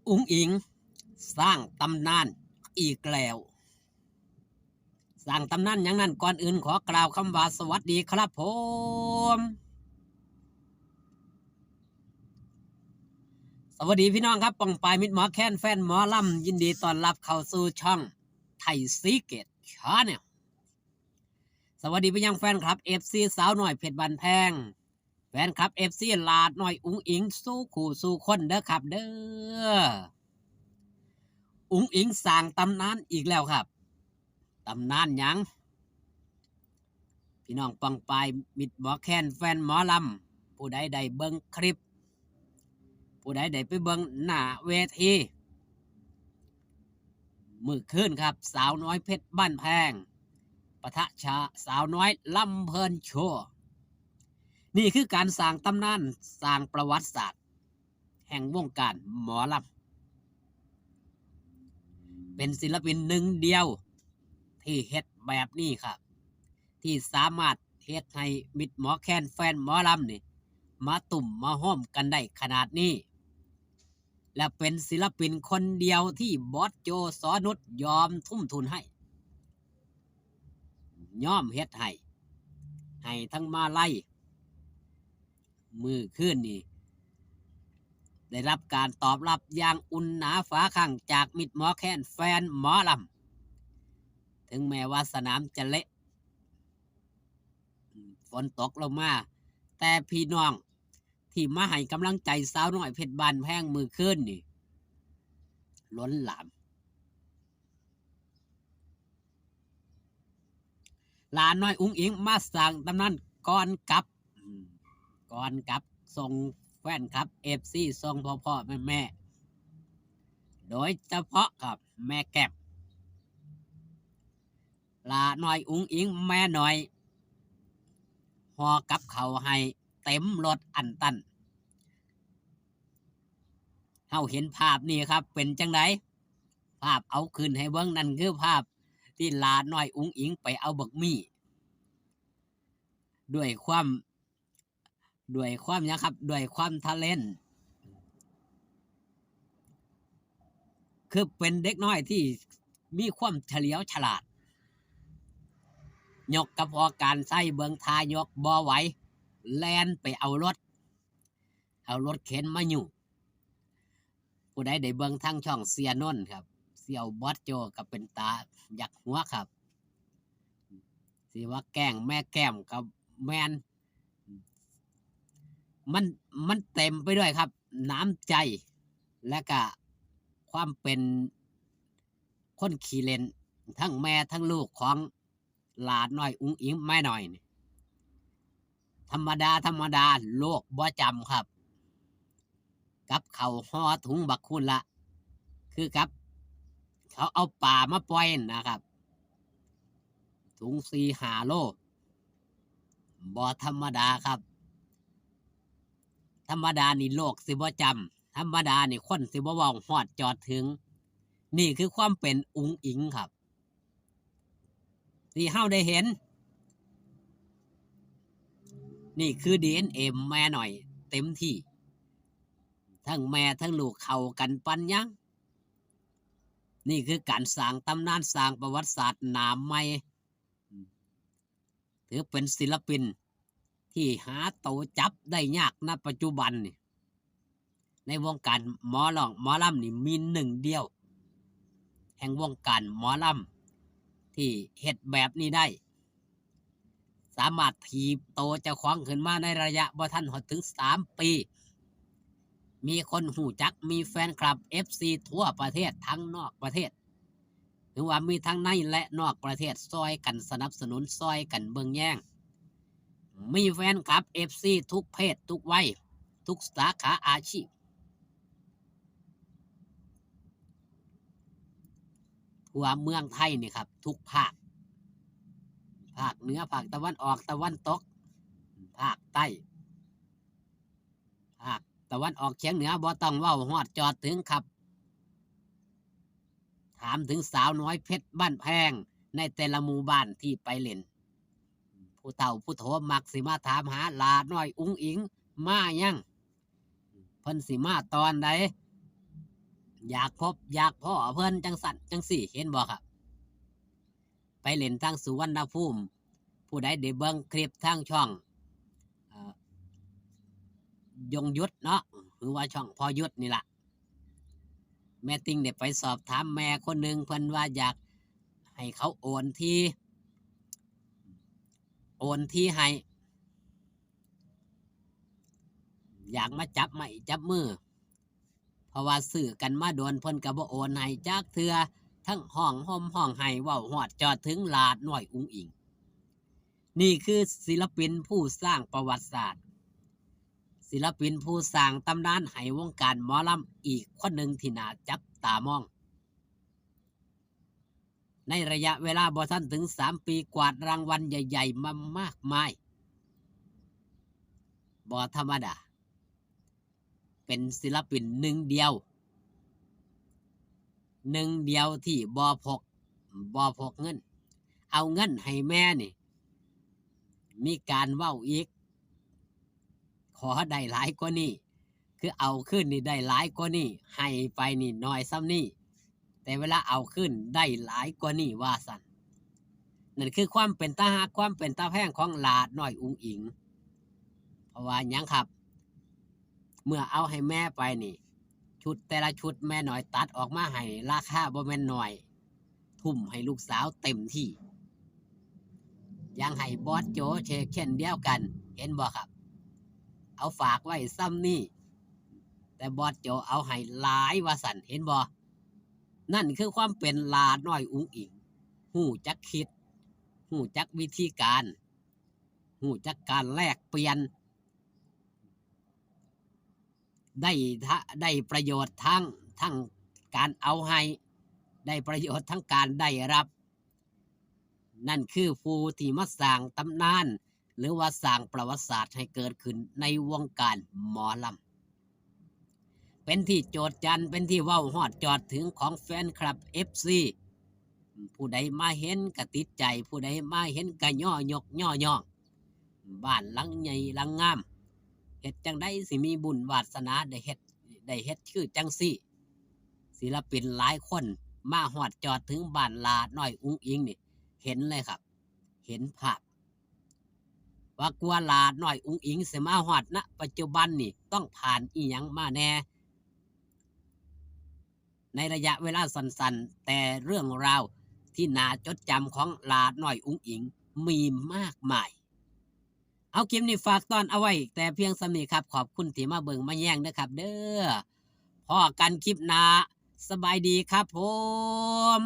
อุ๋งอิงสร้างตำนานอีกแล้วสร้างตำนานอย่างนั้นก่อนอื่นขอกล่าวคำว่าสวัสดีครับผมสวัสดีพี่น้องครับป่องปายมิตรหมอแค้นแฟนหมอลำยินดีต้อนรับเข้าสู่ช่องไทยซีเกตชาแนลสวัสดีไปยังแฟนคลับเอฟซีสาวหน่อยเพชรบันแพงแฟนคลับเอฟซีลาดหน่อยอุ๋งอิงสู้ขู่สู้คนเด้อครับเด้ออุ๋งอิงสร้างตำนานอีกแล้วครับตำนานยังพี่น้องปังปายมิดหมอแค้นแฟนหมอลำผู้ใดได้เบิ่งคลิปผู้ใดได้ไปเบิ่งหน้าเวทีมือขึ้นครับสาวน้อยเพชรบ้านแพงปะทะชาสาวน้อยลำเพลินโชว์นี่คือการสร้างตำนานสร้างประวัติศาสตร์แห่งวงการหมอลำเป็นศิลปินหนึ่งเดียวที่เฮ็ดแบบนี้ครับที่สามารถเฮ็ดให้มิดหมอแค้นแฟนหมอลำนี่มาตุ่มมาห้อมกันได้ขนาดนี้และเป็นศิลปินคนเดียวที่บอสโจสอนุชยอมทุ่มทุนให้ยอมเฮ็ดให้ทั้งมาไล่มือขึ้นนี่ได้รับการตอบรับอย่างอุ่นหนาฝาข้างจากมิดหมอแค้นแฟนหมอลำถึงแม้ว่าสนามจะเละฝนตกลงมาแต่พี่น้องที่มาให้กำลังใจสาวน้อยเพชรบานแพงมือขึ้นนี่ล้นหลามหลานน้อยอุ้งอิงมาสั่งตำนานก่อนกับส่งแฟนครับเอฟซีส่งพ่อแม่โดยเฉพาะกับแม่แก้มหลาน้อยอุ้งอิงแม่น้อยหอกับเขาให้เต็มรถอันตันเฮาเห็นภาพนี่ครับเป็นจังไดภาพเอาคืนให้เบิ่งนั่นคือภาพที่หลาน้อยอุ้งอิงไปเอาบักมี่ด้วยความยังครับด้วยความทะเลนคือเป็นเด็กน้อยที่มีความเฉลียวฉลาดยกกระพอการใส่เบิงทายกบ่ไหวแลนไปเอารถเข็นมาอยู่ผู้ใดได้เบิงทั้งช่องเสียนนท์ครับเสี่ยวบอสโจกับเป็นตาอยากหัวครับสิว่าแกล้งแม่แก้มกับแมนมันเต็มไปด้วยครับน้ำใจและก็ความเป็นคนขี้เล่นทั้งแม่ทั้งลูกของหลานน้อยอุ้งอิงแม่น้อยนี่ธรรมดาโลกบ่จำครับกับเขาห่อถุงบักคุณละคือกับเขาเอาป่ามาปล่อยนะครับถุง4-5 โลบ่ธรรมดาครับธรรมดานี่โลกสิบ่จำธรรมดานี่คนสิบ่เว้าฮอดจอดถึงนี่คือความเป็นอุ๋งอิงครับที่เฮาได้เห็นนี่คือ DNA แม่หน่อยเต็มที่ทั้งแม่ทั้งลูกเข้ากันปันยังนี่คือการสร้างตำนานสร้างประวัติศาสตร์หน้าใหม่ถือเป็นศิลปินที่หาตัวจับได้ยากณปัจจุบันนี่ในวงการหมอลำนี่มีหนึ่งเดียวแห่งวงการหมอลำที่เฮ็ดแบบนี้ได้สามารถถีบโตเจ้าของขึ้นมาในระยะบ่ทันหอดถึง3 ปีมีคนหูจักมีแฟนคลับ FC ทั่วประเทศทั้งนอกประเทศหรือว่ามีทั้งในและนอกประเทศซอยกันสนับสนุนซอยกันเบิ่งแย่งมีแฟนคลับ FC ทุกเพศทุกวัยทุกสาขาอาชีพทั่วเมืองไทยนี่ครับทุกภาคเหนือภาคตะวันออกตะวันตกภาคใต้ภาคตะวันออกเฉียงเหนือบ่ต้องเว้าฮอดจอดถึงครับถามถึงสาวน้อยเพชรบ้านแพงในแต่ละหมู่บ้านที่ไปเล่นผู้เฒ่าผู้โถมักสิมาถามหาหลาน้อยอุ๋งอิงมายังเพิ่นสิมาตอนใด อยากพบอยากพ่อเพิ่นจังสั่นจังสี่เห็นบ่ครับไปเล่นทางสุวรรณภูมิผู้ใดได้เบิ่งคลิปทางช่องเอ่อยงยุทธเนาะหรือว่าช่องพอยุทธนี่ล่ะแม่ติงได้ไปสอบถามแม่คนหนึ่งเพิ่นว่าอยากให้เขาโอนที่ให้อยากมาจับไม้จับมือเพราะว่าซื้อกันมาโดนเพิ่นก็บ่โอนให้จักเทื่อทั้งห้องห่มห้องไห้เว้าฮอดจอดถึงลาดน้อยอุ๋งอิงนี่คือศิลปินผู้สร้างประวัติศาสตร์ศิลปินผู้สร้างตำนานให้วงการหมอลำอีกคนหนึ่งที่น่าจับตามองในระยะเวลาบ่ทันถึง3 ปีกวาดรางวัลใหญ่ๆมามากมายบ่ธรรมดาเป็นศิลปินหนึ่งเดียวที่บ่พกเงินเอาเงินให้แม่นี่มีการเว้าอีกขอได้หลายกว่านี้คือเอาขึ้นนี่ได้หลายกว่านี้ให้ไปนี่น้อยซ้ำนี่แต่เวลาเอาขึ้นได้หลายกว่านี้ว่าสั่นนั่นคือความเป็นตาฮักความเป็นตาแพงของหลาดน้อยอุ๋งอิงเพราะว่าหยังครับเมื่อเอาให้แม่ไปนี่ชุดแต่ละชุดแม่หน่อยตัดออกมาให้ราคาบ่แม่นน้อยทุ่มให้ลูกสาวเต็มที่ยังให้บอสโจเช่นเดียวกันเห็นบ่ครับเอาฝากไว้ซ้ำนี่แต่บอสโจเอาให้หลายว่าสั่นเห็นบ่นั่นคือความเป็นลาน้อยอุ๋งอิงหู้จักคิดหู้จักวิธีการหู้จักการแลกเปลี่ยนได้ประโยชน์ทั้งการเอาให้ได้ประโยชน์ทั้งการได้รับนั่นคือผู้ที่มาสร้างตำนานหรือว่าสร้างประวัติศาสตร์ให้เกิดขึ้นในวงการหมอลำเป็นที่โจษจันเป็นที่เว้าฮอดจอดถึงของแฟนคลับ FC ผู้ใดมาเห็นก็ติดใจผู้ใดมาเห็นก็ย่อยกย่อย่องบ้านหลังใหญ่หลังงามเฮ็ดจังได๋สิมีบุญวาสนาได้เฮ็ดคือจังซี่ศิลปินหลายคนมาฮอดจอดถึงบ้านลาน้อยอุ๋งอิงนี่เห็นเลยครับเห็นภาพว่ากว่าลาน้อยอุ๋งอิงสิมาฮอดณปัจจุบันนี่ต้องผ่านอีหยังมาแน่ในระยะเวลาสั้นๆแต่เรื่องราวที่น่าจดจำของลาน้อยอุ๋งอิงมีมากมายเอาคลิปนี้ฝากตอนเอาไว้แต่เพียงสำนี้ครับขอบคุณที่มาเบิ่งมาแย่งนะครับเด้อพอกันคลิปหน้าสบายดีครับผม